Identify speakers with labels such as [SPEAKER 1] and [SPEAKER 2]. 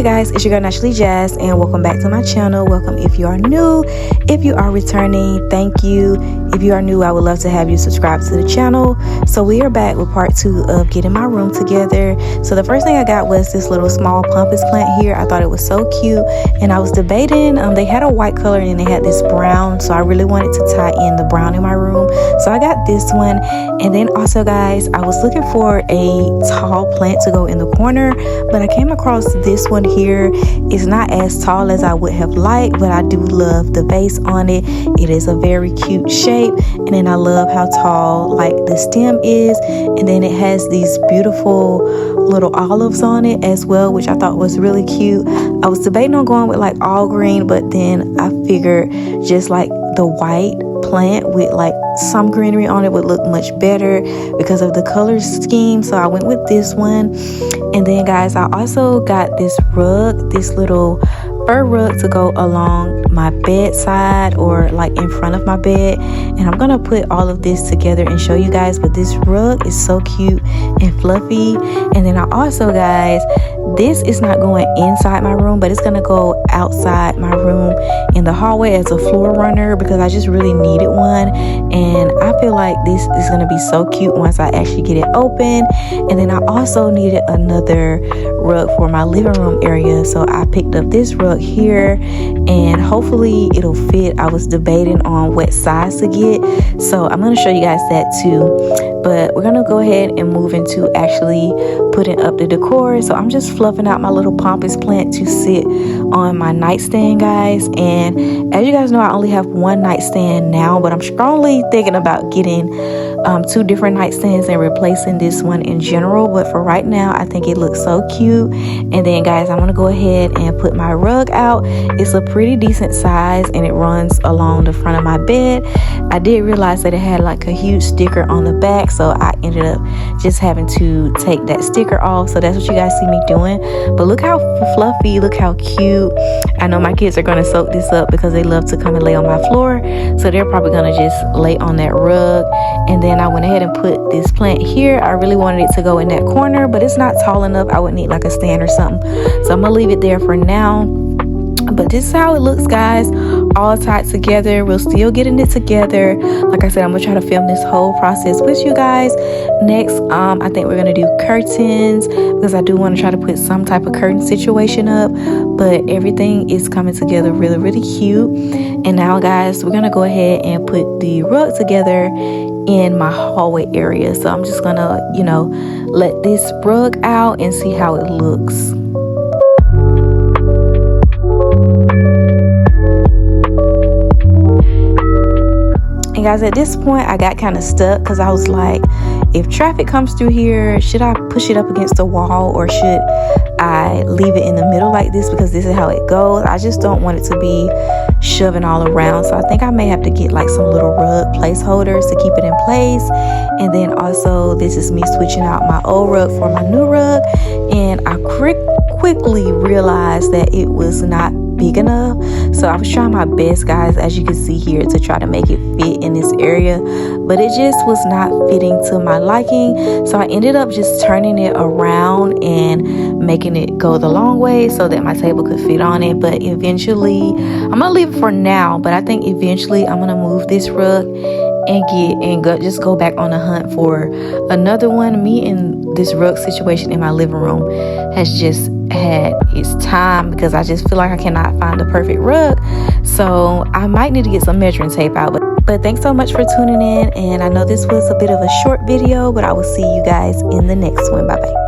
[SPEAKER 1] guys, it's your girl Naturally Jazz, and welcome back to my channel. Welcome if you are new. If you are returning, thank you. If you are new, I would love to have you subscribe to the channel. So we are back with part 2 of getting my room together. So the first thing I got was this little small pampas plant here. I thought it was so cute, and I was debating, they had a white color and they had this brown, so I really wanted to tie in the brown in my room, so I got this one. And then also, guys, I was looking for a tall plant to go in the corner, but I came across this one here. It's not as tall as I would have liked, but I do love the base on it. It is a very cute shape, and then I love how tall like the stem is, and then it has these beautiful little olives on it as well, which I thought was really cute. I was debating on going with like all green, but then I figured just like the white plant with like some greenery on it would look much better because of the color scheme, so I went with this one. And then, guys, I also got this rug, this little fur rug to go along my bedside or like in front of my bed, and I'm gonna put all of this together and show you guys. But this rug is so cute and fluffy. And then I also, guys, this is not going inside my room, but it's gonna go outside my room in the hallway as a floor runner because I just really needed one, and I feel like this is gonna be so cute once I actually get it open. And then I also needed another rug for my living room area, so I picked up this rug here, and hopefully it'll fit. I was debating on what size to get, so I'm gonna show you guys that too. But we're gonna go ahead and move into actually putting up the decor. So I'm just fluffing out my little pampas plant to sit on my nightstand, guys. And as you guys know, I only have one nightstand now, but I'm strongly thinking about getting 2 different nightstands and replacing this one in general. But for right now, I think it looks so cute. And then, guys, I'm gonna go ahead and put my rug out. It's a pretty decent size, and it runs along the front of my bed. I did realize that it had like a huge sticker on the back, so I ended up just having to take that sticker off. So that's what you guys see me doing. But look how fluffy, look how cute. I know my kids are gonna soak this up because they love to come and lay on my floor, so they're probably gonna just lay on that rug. And then I went ahead and put this plant here. I really wanted it to go in that corner, but it's not tall enough. I would need like a stand or something, so I'm gonna leave it there for now. But this is how it looks, guys, all tied together. We're still getting it together. Like I said, I'm gonna try to film this whole process with you guys. Next, I think we're gonna do curtains because I do want to try to put some type of curtain situation up. But everything is coming together really, really cute. And now, guys, we're gonna go ahead and put the rug together in my hallway area. So I'm just gonna, let this rug out and see how it looks. Guys, at this point I got kind of stuck because I was like, if traffic comes through here, should I push it up against the wall or should I leave it in the middle like this, because this is how it goes. I just don't want it to be shoving all around, so I think I may have to get like some little rug placeholders to keep it in place. And then also, this is me switching out my old rug for my new rug, and I quickly realized that it was not big enough. So I was trying my best, guys, as you can see here, to try to make it fit in this area, but it just was not fitting to my liking. So I ended up just turning it around and making it go the long way so that my table could fit on it. But eventually, I'm gonna leave it for now, but I think eventually I'm gonna move this rug and just go back on the hunt for another one. Me and this rug situation in my living room has just had its time because I just feel like I cannot find the perfect rug. So I might need to get some measuring tape out. But thanks so much for tuning in, and I know this was a bit of a short video, but I will see you guys in the next one. Bye bye.